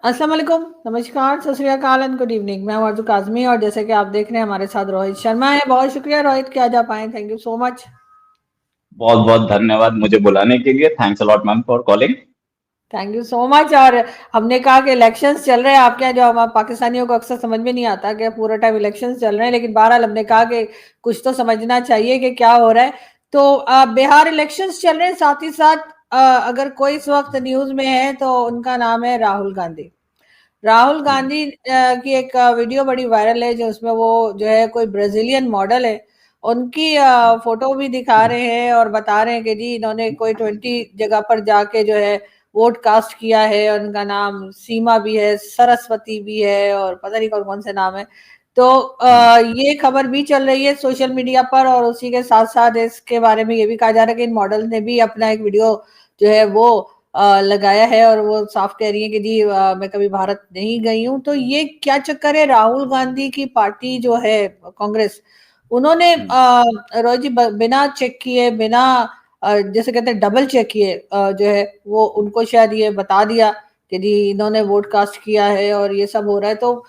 अस्सलाम वालेकुम, नमस्कार, सत श्री अकाल एंड गुड इवनिंग। मैं हूं अर्ज़ू काज़मी और जैसे कि आप देख रहे हैं हमारे साथ रोहित शर्मा है। बहुत शुक्रिया रोहित कि आज आप आए। Thank you so much. बहुत बहुत धन्यवाद मुझे बुलाने के लिए। Thanks a lot ma'am for calling. Thank you so much. और हमने कहा कि इलेक्शंस चल रहे हैं आपके यहाँ, जो हम पाकिस्तानियों को अक्सर समझ में नहीं आता कि पूरा टाइम इलेक्शंस चल रहे हैं, लेकिन बहरहाल हमने कहा कि कुछ तो समझना चाहिए कि क्या हो रहा है। तो बिहार इलेक्शंस चल रहे हैं, साथ ही साथ अगर कोई इस वक्त न्यूज में है तो उनका नाम है राहुल गांधी। राहुल गांधी की एक वीडियो बड़ी वायरल है, जो उसमें वो जो है कोई ब्राजीलियन मॉडल है, उनकी फोटो भी दिखा रहे हैं और बता रहे हैं कि जी इन्होंने कोई 20 जगह पर जाके जो है वोट कास्ट किया है। उनका नाम सीमा भी है, सरस्वती भी है और पता नहीं कौन कौन से नाम है। तो ये खबर भी चल रही है सोशल मीडिया पर, और उसी के साथ साथ इसके बारे में ये भी कहा जा रहा है कि इन मॉडल ने भी अपना एक वीडियो जो है वो लगाया है और वो साफ कह रही है कि जी मैं कभी भारत नहीं गई हूँ। तो ये क्या चक्कर है? राहुल गांधी की पार्टी जो है कांग्रेस, उन्होंने रोज जी बिना चेक किए, बिना जैसे कहते हैं डबल चेक किए जो है वो उनको शायद ये बता दिया कि जी इन्होंने वोट कास्ट किया है और ये सब हो रहा है। तो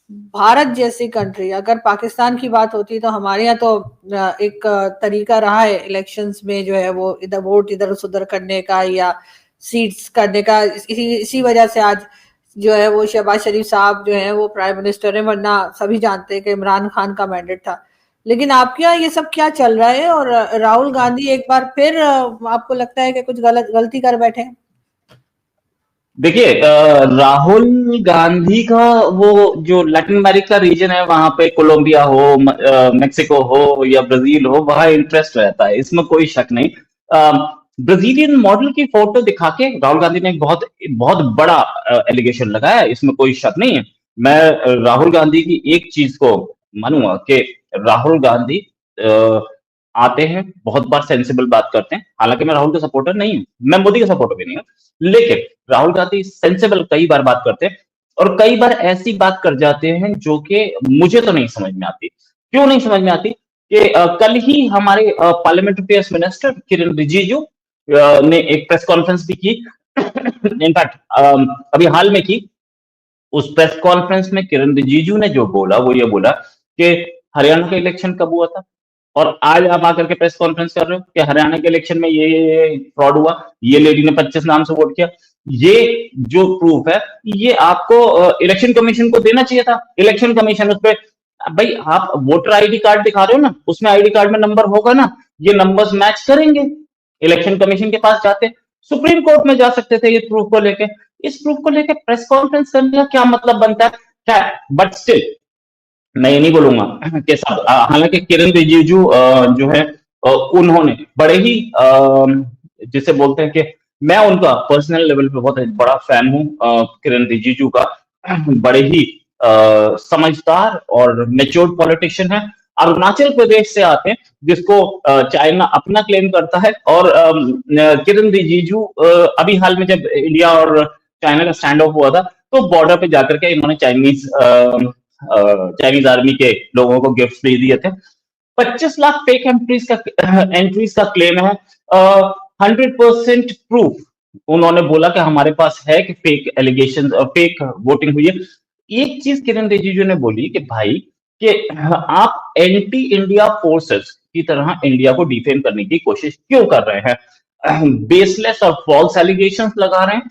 भारत जैसी कंट्री, अगर पाकिस्तान की बात होती तो हमारे यहाँ तो एक तरीका रहा है इलेक्शंस में जो है वो इधर वोट इधर उधर करने का या सीट्स करने का। इसी वजह से आज जो है वो शहबाज शरीफ साहब जो है वो प्राइम मिनिस्टर है, वरना सभी जानते हैं कि इमरान खान का मैंडेट था। लेकिन आपके यहाँ ये सब क्या चल रहा है? और राहुल गांधी एक बार फिर आपको लगता है कि कुछ गलती कर बैठे हैं? देखिए, राहुल गांधी का वो जो लैटिन अमेरिका रीजन है, वहां पे कोलंबिया हो, मेक्सिको हो या ब्राजील हो, वहां इंटरेस्ट रहता है, इसमें कोई शक नहीं। ब्राजीलियन मॉडल की फोटो दिखा के राहुल गांधी ने एक बहुत बहुत बड़ा एलिगेशन लगाया है, इसमें कोई शक नहीं है। मैं राहुल गांधी की एक चीज को मानूंगा कि राहुल गांधी आते हैं, बहुत बार सेंसिबल बात करते हैं। हालांकि मैं राहुल का सपोर्टर नहीं हूं, मैं मोदी का सपोर्टर भी नहीं हूं, लेकिन राहुल गांधी सेंसिबल कई बार बात करते हैं और कई बार ऐसी बात कर जाते हैं जो कि मुझे तो नहीं समझ में आती। क्यों नहीं समझ में आती? कि कल ही हमारे पार्लियामेंट्री अफेयर्स मिनिस्टर किरण रिजिजू ने एक प्रेस कॉन्फ्रेंस भी की। इनफैक्ट अभी हाल में की। उस प्रेस कॉन्फ्रेंस में किरण रिजिजू ने जो बोला वो ये बोला कि हरियाणा का इलेक्शन कब हुआ था, और आज आप आकर के प्रेस कॉन्फ्रेंस कर रहे हो कि हरियाणा के इलेक्शन में ये फ्रॉड हुआ, ये लेडी ने 25 नाम से वोट किया। ये जो प्रूफ है, ये आपको इलेक्शन कमीशन को देना चाहिए था। इलेक्शन कमीशन उस पर, भाई आप वोटर आईडी कार्ड दिखा रहे हो ना, उसमें आईडी कार्ड में नंबर होगा ना, ये नंबर्स मैच करेंगे। इलेक्शन कमीशन के पास जाते, सुप्रीम कोर्ट में जा सकते थे ये प्रूफ को लेके। इस प्रूफ को लेके प्रेस कॉन्फ्रेंस करने का क्या मतलब बनता है? बट स्टिल मैं ये नहीं बोलूंगा कि सब, हालांकि किरण रिजिजू जो है, उन्होंने बड़े ही जिसे बोलते हैं कि मैं उनका पर्सनल लेवल पे बहुत बड़ा फैन हूं, किरण रिजिजू का। बड़े ही समझदार और मेच्योर्ड पॉलिटिशियन है। अरुणाचल प्रदेश से आते हैं, जिसको चाइना अपना क्लेम करता है। और किरण रिजिजू अभी हाल में जब इंडिया और चाइना का स्टैंड ऑफ हुआ था, तो बॉर्डर पे जाकर के इन्होंने चाइनीज आर्मी के लोगों को गिफ्ट दे दिए थे। 25 लाख फेक एंट्रीज का क्लेम है। 100% प्रूफ उन्होंने बोला कि हमारे पास है कि फेक एलिगेशन, फेक वोटिंग हुई है। एक चीज किरण रिजिजू ने बोली कि भाई, कि आप एंटी इंडिया फोर्सेस की तरह इंडिया को डिफेम करने की कोशिश क्यों कर रहे हैं? बेसलेस और फॉल्स एलिगेशंस लगा रहे हैं।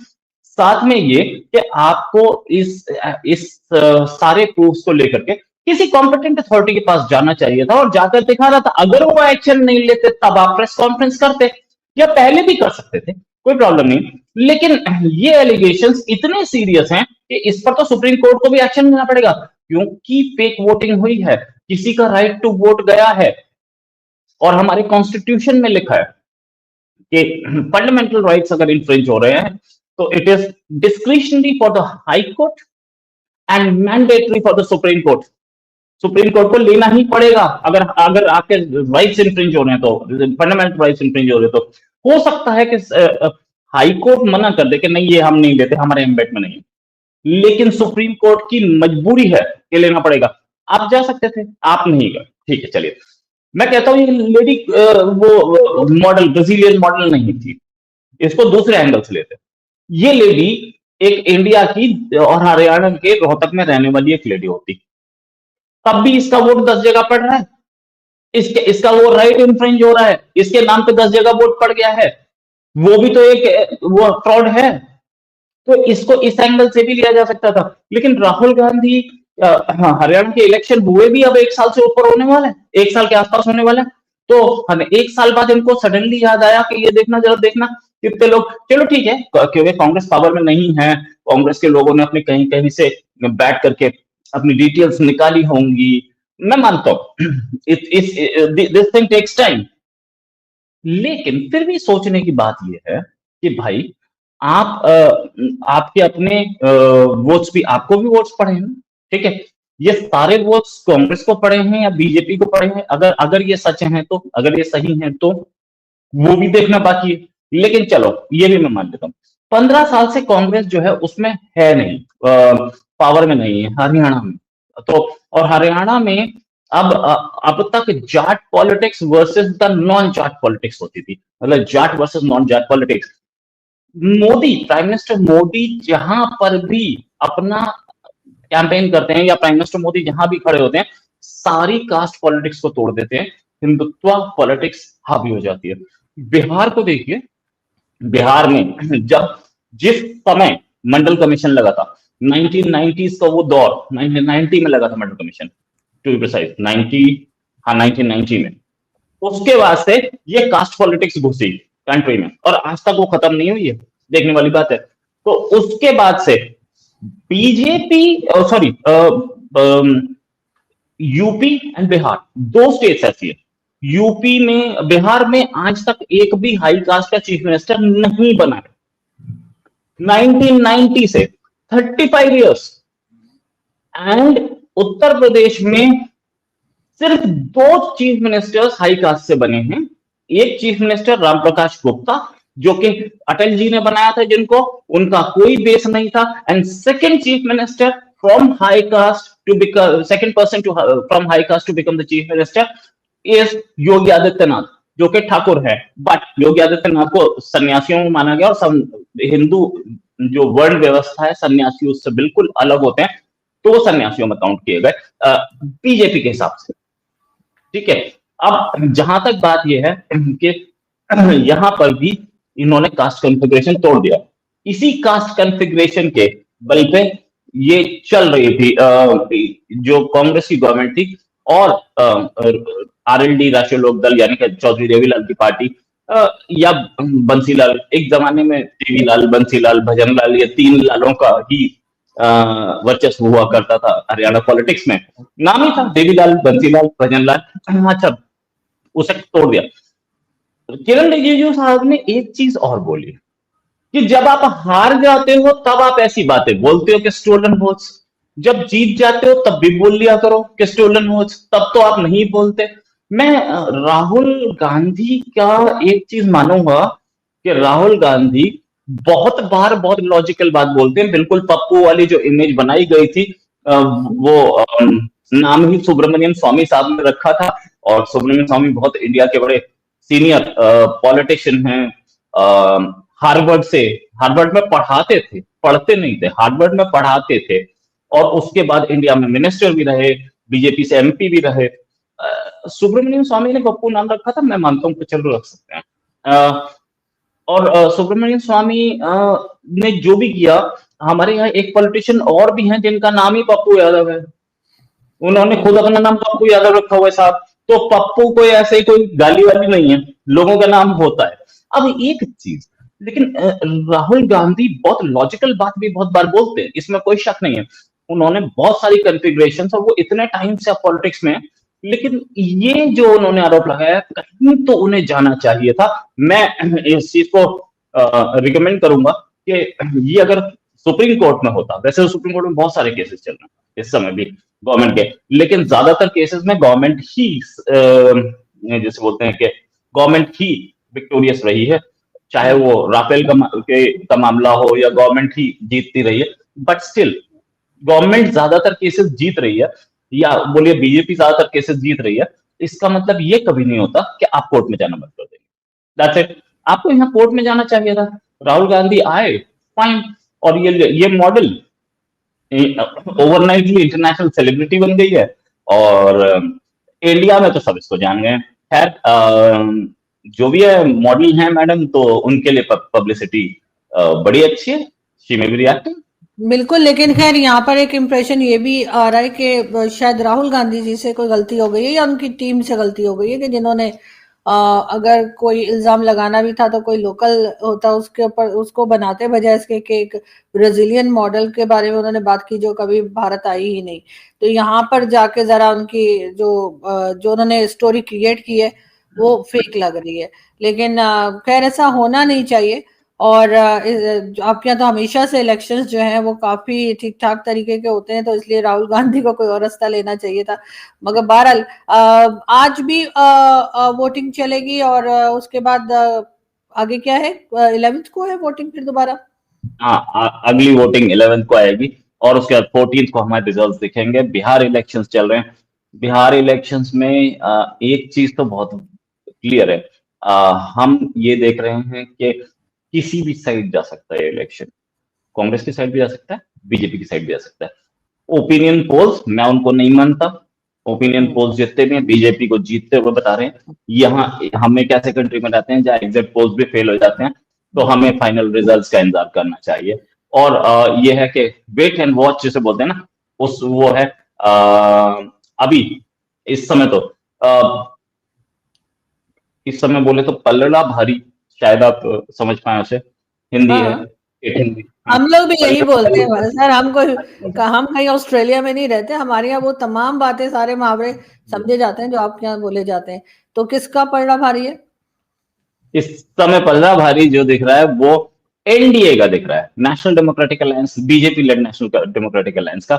साथ में ये कि आपको इस सारे प्रूफ्स को लेकर के किसी कॉम्पिटेंट अथॉरिटी के पास जाना चाहिए था और जाकर दिखाना था। अगर वो एक्शन नहीं लेते तब आप प्रेस कॉन्फ्रेंस करते, या पहले भी कर सकते थे, कोई प्रॉब्लम नहीं। लेकिन ये एलिगेशंस इतने सीरियस हैं कि इस पर तो सुप्रीम कोर्ट को भी एक्शन लेना पड़ेगा, क्योंकि फेक वोटिंग हुई है, किसी का राइट टू वोट गया है। और हमारे कॉन्स्टिट्यूशन में लिखा है कि फंडामेंटल राइट्स अगर इन्फ्रिंज हो रहे हैं, तो it is discretionary for the high court and mandatory for the supreme court. Supreme court को लेना ही पड़ेगा। अगर अगर आपके राइट्स इन्फ्रिंज हो रहे हैं, तो फंडामेंटल राइट्स इन्फ्रिंज हो रहे हैं, तो हो सकता है कि हाई कोर्ट मना कर दे कि नहीं, ये हम नहीं लेते, हमारे एम्बेट में नहीं है। लेकिन सुप्रीम कोर्ट की मजबूरी है कि लेना पड़ेगा। आप जा सकते थे, आप नहीं गए, ठीक है, चलिए। मैं कहता हूं ये लेडी वो मॉडल ब्राजीलियन मॉडल नहीं थी, इसको दूसरे एंगल से लेते। ये लेडी एक इंडिया की और हरियाणा के रोहतक में रहने वाली एक लेडी होती, तब भी इसका वोट 10 जगह पड़ रहा है। इसका वो राइट इन्फ्रिंज हो रहा है, इसके नाम पे 10 जगह वोट पड़ गया है। वो भी तो एक वो फ्रॉड है। तो इसको इस एंगल से भी लिया जा सकता था, लेकिन राहुल गांधी हाँ, हरियाणा के इलेक्शन हुए भी अब 1 साल से ऊपर होने वाले हैं, 1 साल के आसपास होने वाले हैं। तो हमें 1 साल बाद इनको सडनली याद आया कि ये देखना, जरा देखना कितने लोग, चलो ठीक है, क्योंकि कांग्रेस पावर में नहीं है, कांग्रेस के लोगों ने अपने कहीं कहीं से बैठ करके अपनी डिटेल्स निकाली होंगी, मैं मानता हूँ। This thing takes time. लेकिन फिर भी सोचने की बात यह है कि भाई आप आपके अपने वोट्स भी, आपको भी वोट्स पड़े हैं ना, ठीक है। ये सारे वोट्स कांग्रेस को पड़े हैं या बीजेपी को पड़े हैं, अगर अगर ये सच है तो, अगर ये सही है तो वो भी देखना बाकी है। लेकिन चलो ये भी मैं मान लेता हूँ, 15 साल से कांग्रेस जो है उसमें है नहीं, पावर में नहीं है हरियाणा में। तो और हरियाणा में अब तक Jat politics versus the non Jat politics होती थी, मतलब Jat versus non Jat politics. Modi, prime minister Modi जहां पर भी अपना कैंपेन करते हैं या प्राइम मिनिस्टर मोदी जहां भी खड़े होते हैं, सारी कास्ट पॉलिटिक्स को तोड़ देते हैं, हिंदुत्व पॉलिटिक्स हावी हो जाती है। बिहार को देखिए, बिहार में जब जिस समय मंडल कमीशन लगा था, 1990s का वो दौर, 1990 में लगा था मंडल कमीशन, टू बी प्रिसाइज 90, हाँ 1990 में, उसके बाद से ये कास्ट पॉलिटिक्स घुसी कंट्री में और आज तक वो खत्म नहीं हुई है, देखने वाली बात है। तो उसके बाद से BJP, sorry, UP and Bihar, दो स्टेट्स ऐसी है, यूपी में, बिहार में आज तक एक भी हाई कास्ट का चीफ मिनिस्टर नहीं बना है, 1990 से 35 इयर्स। एंड उत्तर प्रदेश में सिर्फ 2 चीफ मिनिस्टर्स हाई कास्ट से बने हैं। एक चीफ मिनिस्टर राम प्रकाश गुप्ता, जो कि अटल जी ने बनाया था, जिनको उनका कोई बेस नहीं था। And second chief minister from high caste to become, second person to from high caste to become the chief minister is Yogi Adityanath, जो कि ठाकुर है। बट योगी आदित्यनाथ को सन्यासियों में माना गया, और हिंदू जो वर्ण व्यवस्था है, सन्यासी उससे बिल्कुल अलग होते हैं, तो वो सन्यासियों में काउंट किए गए बीजेपी के हिसाब से, ठीक है। अब जहां तक बात यह है कि यहां पर भी इन्होंने कास्ट कॉन्फ़िगरेशन तोड़ दिया। इसी कास्ट कॉन्फ़िगरेशन के बल पे ये चल रही थी जो कांग्रेस की गवर्नमेंट थी, और आरएलडी, राष्ट्रीय लोकदल, यानी कि चौधरी देवीलाल की पार्टी, या बंसीलाल, एक जमाने में देवीलाल, बंसीलाल, भजनलाल, ये 3 लालों का ही वर्चस्व हुआ करता था हरियाणा पॉलिटिक्स में। नाम ही था देवीलाल, बंसीलाल, भजनलाल। अच्छा, उसे तोड़ दिया। किरण रिजिजू साहब ने एक चीज और बोली कि जब आप हार जाते हो तब आप ऐसी बातें बोलते हो कि स्टोलन वोट्स, जब जीत जाते हो तब भी बोल लिया करो कि स्टोलन वोट्स, तब तो आप नहीं बोलते। मैं राहुल गांधी का एक चीज मानूंगा कि राहुल गांधी बहुत बार बहुत लॉजिकल बात बोलते हैं। बिल्कुल पप्पू वाली जो इमेज बनाई गई थी, वो नाम ही सुब्रमण्यम स्वामी साहब ने रखा था, और सुब्रमण्यम स्वामी बहुत इंडिया के बड़े सीनियर पॉलिटिशियन हैं, हार्वर्ड में पढ़ाते थे, पढ़ते नहीं थे, हार्वर्ड में पढ़ाते थे, और उसके बाद इंडिया में मिनिस्टर भी रहे, बीजेपी से एमपी भी रहे। सुब्रमण्यम स्वामी ने पप्पू नाम रखा था, मैं मानता हूँ कि चलो रख सकते हैं। और सुब्रमण्यम स्वामी ने जो भी किया, हमारे यहाँ एक पॉलिटिशियन और भी हैं जिनका नाम ही पप्पू यादव है, उन्होंने खुद अपना नाम पप्पू यादव रखा हुआ है साहब। तो पप्पू कोई ऐसे कोई गाली वाली नहीं है, लोगों का नाम होता है। अब एक चीज, लेकिन राहुल गांधी बहुत लॉजिकल बात भी बहुत बार बोलते हैं, इसमें कोई शक नहीं है। उन्होंने बहुत सारी कॉन्फ़िगरेशन, और वो इतने टाइम से पॉलिटिक्स में, लेकिन ये जो उन्होंने आरोप लगाया, कहीं तो उन्हें जाना चाहिए था। मैं इस चीज को रिकमेंड करूंगा कि ये अगर सुप्रीम कोर्ट में होता, वैसे सुप्रीम कोर्ट में बहुत सारे केसेस चल रहे हैं इस समय भी गवर्नमेंट के, लेकिन ज्यादातर केसेस में गवर्नमेंट ही जैसे बोलते हैं कि गवर्नमेंट ही विक्टोरियस रही है, चाहे वो राफेल का मामला हो या गवर्नमेंट ही जीतती रही है। बट स्टिल गवर्नमेंट ज्यादातर केसेस जीत रही है, या बोलिए बीजेपी ज्यादातर केसेस जीत रही है, इसका मतलब ये कभी नहीं होता कि आप कोर्ट में जाना बंद कर देंगे। That's it. आपको यहाँ कोर्ट में जाना चाहिए था, राहुल गांधी आए, फाइन, और ये मॉडल ओवरनाइटली इंटरनेशनल सेलिब्रिटी बन गई है, और इंडिया में तो सब इसको जान गए हैं। खैर, जो भी है मॉडल है मैडम, तो उनके लिए पब्लिसिटी बड़ी अच्छी है। She may be reacting. बिल्कुल, लेकिन खैर यहाँ पर एक इम्प्रेशन ये भी आ रहा है कि शायद राहुल गांधी जी से कोई गलती हो गई है या उनकी टीम से गलती हो गई है कि जिन्होंने अगर कोई इल्जाम लगाना भी था तो कोई लोकल होता उसके ऊपर उसको बनाते, बजाय इसके कि एक ब्राजीलियन मॉडल के बारे में उन्होंने बात की जो कभी भारत आई ही नहीं। तो यहाँ पर जाके जरा उनकी जो उन्होंने स्टोरी क्रिएट की है वो फेक लग रही है। लेकिन खैर ऐसा होना नहीं चाहिए। और आपके यहाँ तो हमेशा से इलेक्शंस जो हैं वो काफी ठीक ठाक तरीके के होते हैं, तो इसलिए राहुल गांधी को कोई और रास्ता लेना चाहिए था। मगर बहरहाल आज भी वोटिंग चलेगी, और उसके बाद आगे क्या है? 11th को है वोटिंग फिर दोबारा। हाँ, अगली वोटिंग 11th को आएगी, और उसके बाद 14th को हमारे रिजल्ट दिखेंगे। बिहार इलेक्शंस चल रहे हैं। बिहार इलेक्शंस में एक चीज तो बहुत क्लियर है, हम ये देख रहे हैं कि किसी भी साइड जा सकता है इलेक्शन। कांग्रेस की साइड भी जा सकता है, बीजेपी की साइड भी जा सकता है। ओपिनियन पोल्स मैं उनको नहीं मानता। ओपिनियन पोल्स जितने भी हैं बीजेपी को जीतते हुए बता रहे हैं। यहाँ हम एक ऐसे कंट्री में रहते हैं जहाँ एग्जिट पोल्स भी फेल हो जाते हैं, तो हमें फाइनल रिजल्ट्स का इंतजार करना चाहिए। और ये है कि वेट एंड वॉच जिसे बोलते हैं ना, उस वो है अभी इस समय तो इस समय बोले तो पलड़ा भारी, शायद आप समझ पाए उसे। हिंदी है, हाँ, हिंदी। हम लोग भी यही पलड़ा बोलते हैं भारी। सर। हम कहीं ऑस्ट्रेलिया में नहीं रहते, हमारे यहाँ वो तमाम बातें सारे मुहावरे समझे जाते हैं जो आपके यहाँ बोले जाते हैं। तो किसका पलड़ा भारी है? इस समय पलड़ा भारी जो दिख रहा है वो एनडीए का दिख रहा है, national democratic alliance, BJP lead national democratic alliance का।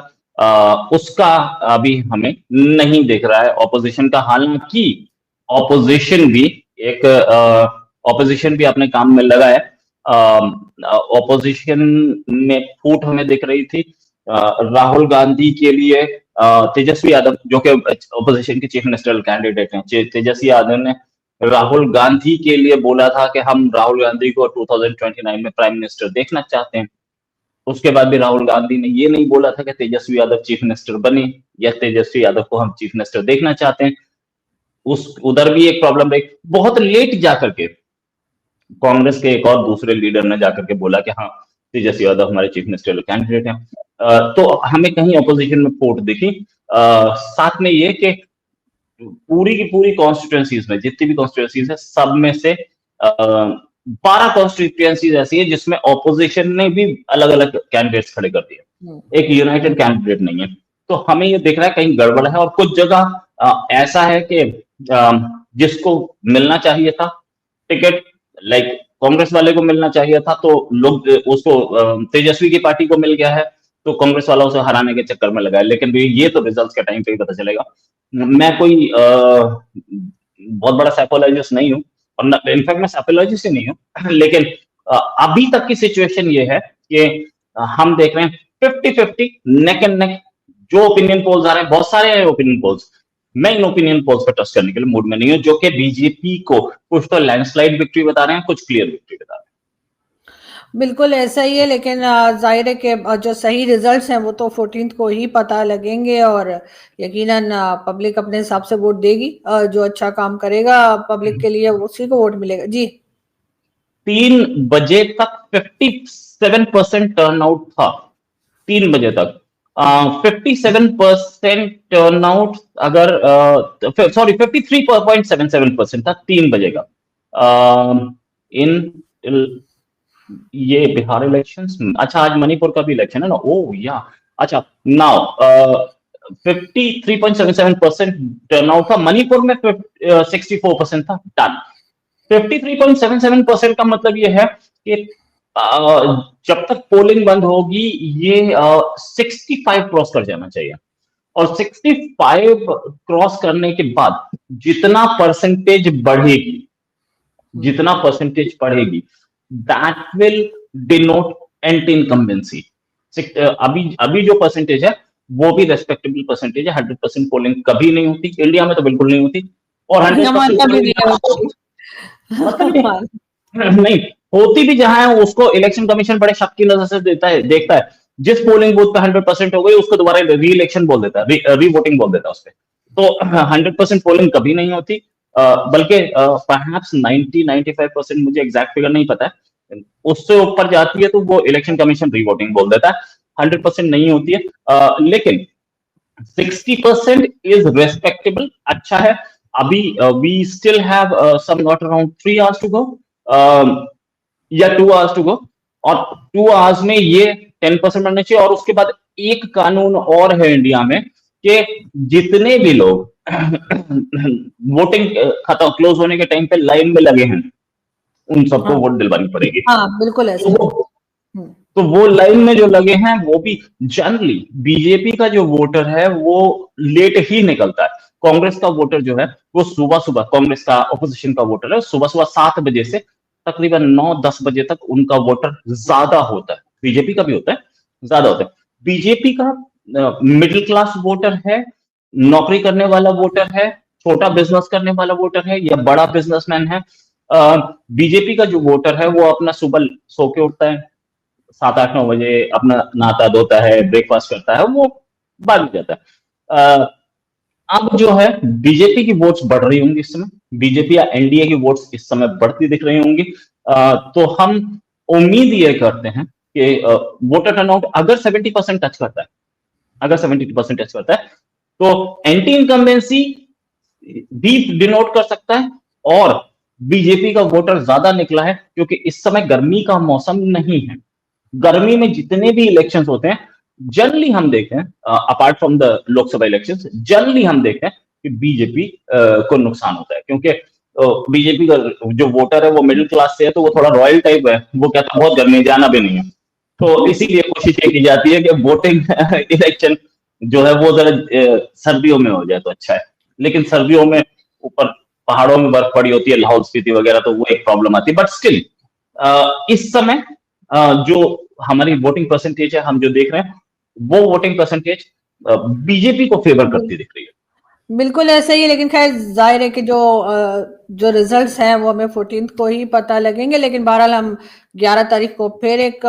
उसका अभी हमें नहीं दिख रहा है ऑपोजिशन का। हालांकि ऑपोजिशन भी एक ऑपोजिशन भी अपने काम में लगा है। ऑपोजिशन में फूट हमें दिख रही थी राहुल गांधी के लिए। तेजस्वी यादव जो कि ऑपोजिशन के चीफ मिनिस्टर कैंडिडेट हैं, तेजस्वी यादव ने राहुल गांधी के लिए बोला था कि हम राहुल गांधी को 2029 में प्राइम मिनिस्टर देखना चाहते हैं। उसके बाद भी राहुल गांधी ने ये नहीं बोला था कि तेजस्वी यादव चीफ मिनिस्टर बने या तेजस्वी यादव को हम चीफ मिनिस्टर देखना चाहते हैं। उस उधर भी एक प्रॉब्लम रही। बहुत लेट जाकर के कांग्रेस के एक और दूसरे लीडर ने जाकर के बोला कि हाँ, तेजस्वी यादव हमारे चीफ मिनिस्टर कैंडिडेट हैं। तो हमें कहीं अपोजिशन में फूट दिखी। साथ में ये कि पूरी की पूरी कॉन्स्टिट्यूएंसीज में, जितनी भी कॉन्स्टिट्यूएंसीज है, सब में से 12 कॉन्स्टिट्यूएंसीज ऐसी है जिसमें ऑपोजिशन ने भी अलग अलग कैंडिडेट्स खड़े कर दिए। एक यूनाइटेड कैंडिडेट नहीं है। तो हमें ये दिख रहा है कहीं गड़बड़ है, और कुछ जगह ऐसा है कि जिसको मिलना चाहिए था टिकट, लाइक कांग्रेस वाले को मिलना चाहिए था, तो लोग उसको तेजस्वी की पार्टी को मिल गया है, तो कांग्रेस वाला उसे हराने के चक्कर में लगा है। लेकिन ये तो रिजल्ट्स के टाइम पे ही पता चलेगा। मैं कोई बहुत बड़ा साइकोलॉजिस्ट नहीं हूँ, और इनफैक्ट मैं साइकोलॉजिस्ट ही नहीं हूँ, लेकिन अभी तक की सिचुएशन ये है कि हम देख रहे हैं 50-50 नेक एंड नेक। जो ओपिनियन पोल्स आ रहे हैं, बहुत सारे हैं ओपिनियन पोल्स, मैं इन ओपिनियन पोल्स पर टच करने के लिए मूड में नहीं हूँ, जो कि बीजेपी को कुछ तो लैंडस्लाइड विक्ट्री बता रहे हैं, कुछ क्लियर विक्ट्री बता रहे हैं। बिल्कुल ऐसा ही है, लेकिन जाहिर है कि जो सही रिजल्ट्स हैं वो तो 14th को ही पता लगेंगे, और यकीनन पब्लिक अपने हिसाब से वोट देगी। जो अच्छा काम करेगा पब्लिक के लिए उसी को वोट मिलेगा। जी, 3 बजे तक 57% टर्नआउट था। 3 बजे तक 57% टर्नआउट, अगर सॉरी 53.77% था 3 बजे का। इन ये बिहार इलेक्शंस, अच्छा आज मणिपुर का भी इलेक्शन है ना। ओ या अच्छा, नाउ 53.77% टर्नआउट था। मणिपुर में 64% था। डन। 53.77% का मतलब ये है कि जब तक पोलिंग बंद होगी ये 65 क्रॉस कर जाना चाहिए, और 65 क्रॉस करने के बाद जितना परसेंटेज बढ़ेगी, जितना परसेंटेज बढ़ेगी, that will denote anti incumbency. अभी जो परसेंटेज है वो भी रेस्पेक्टेबल परसेंटेज है। 100% पोलिंग कभी नहीं होती इंडिया में, तो बिल्कुल नहीं होती। और 100% हमारा भी नहीं है। मतलब नहीं, होती भी जहां है उसको इलेक्शन कमीशन बड़े शक की नजर से देखता है। जिस पोलिंग बूथ पे 100% हो गई उसको दोबारा री इलेक्शन बोल देता है, री वोटिंग बोल देता है उसपे। तो 100% पोलिंग कभी नहीं होती, बल्कि परहैप्स 90-95% मुझे एग्जैक्ट फिगर नहीं पता है, उससे ऊपर जाती है तो वो इलेक्शन कमीशन री वोटिंग बोल देता है। 100% नहीं होती है, लेकिन 60% इज रेस्पेक्टेबल, अच्छा है। अभी we still have some not around 3 hours to go या 2 आवर्स टू गो, और 2 आवर्स में ये 10% बनना चाहिए। और उसके बाद एक कानून और है इंडिया में कि जितने भी लोग वोटिंग खत्म क्लोज होने के टाइम पे लाइन में लगे हैं उन सबको हाँ वोट दिलवानी पड़ेगी। हाँ बिल्कुल तो ऐसा है। वो तो वो लाइन में जो लगे हैं वो भी जनरली बीजेपी का जो वोटर है वो लेट ही निकलता है। कांग्रेस का वोटर जो है वो सुबह सुबह, कांग्रेस का ऑपोजिशन का वोटर है सुबह सुबह 7 बजे से तकरीबन 9-10 बजे तक उनका वोटर ज्यादा होता है। बीजेपी का भी होता है, ज्यादा होता है। बीजेपी का मिडिल क्लास वोटर है, नौकरी करने वाला वोटर है, छोटा बिजनेस करने वाला वोटर है या बड़ा बिजनेसमैन है। बीजेपी का जो वोटर है वो अपना सुबह सो के उठता है 7-8-9 बजे, अपना नहाता धोता है, ब्रेकफास्ट करता है, वो भाग जाता है। अब जो है बीजेपी की वोट्स बढ़ रही होंगी इस समय, बीजेपी या एनडीए की वोट्स इस समय बढ़ती दिख रही होंगी। तो हम उम्मीद ये करते हैं कि वोटर टर्नआउट अगर 70% टच करता है, अगर 70% टच करता है तो एंटी इनकम्बेंसी भी डिनोट कर सकता है। और बीजेपी का वोटर ज्यादा निकला है क्योंकि इस समय गर्मी का मौसम नहीं है। गर्मी में जितने भी इलेक्शंस होते हैं जनरली हम देखें, apart from the Lok Sabha elections, generally हम देखें कि बीजेपी को नुकसान होता है क्योंकि बीजेपी का जो वोटर है वो मिडिल क्लास से है, तो वो थोड़ा रॉयल टाइप है, वो कहता है बहुत गर्मी है, जाना भी नहीं है। तो इसीलिए कोशिश ये की जाती है कि वोटिंग इलेक्शन जो है वो जरा सर्दियों में हो जाए तो अच्छा है। लेकिन सर्दियों में ऊपर पहाड़ों में बर्फ पड़ी होती है, लाहौल स्पीति वगैरह, तो वो एक प्रॉब्लम आती है। बट स्टिल इस समय जो हमारी वोटिंग परसेंटेज है, हम जो देख रहे हैं वो वोटिंग परसेंटेज बीजेपी को फेवर करती दिख रही है। बिल्कुल ऐसा ही है, लेकिन खैर जाहिर है कि जो रिजल्ट्स हैं वो हमें 14 को ही पता लगेंगे। लेकिन बहरहाल हम 11 तारीख को फिर एक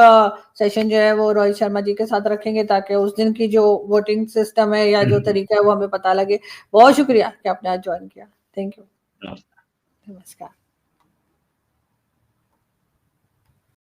सेशन जो है वो रोहित शर्मा जी के साथ रखेंगे ताकि उस दिन की जो वोटिंग सिस्टम है या जो तरीका है वो हमें पता लगे। बहुत शुक्रिया कि आपने आज ज्वाइन किया। Thank you. नमस्कार।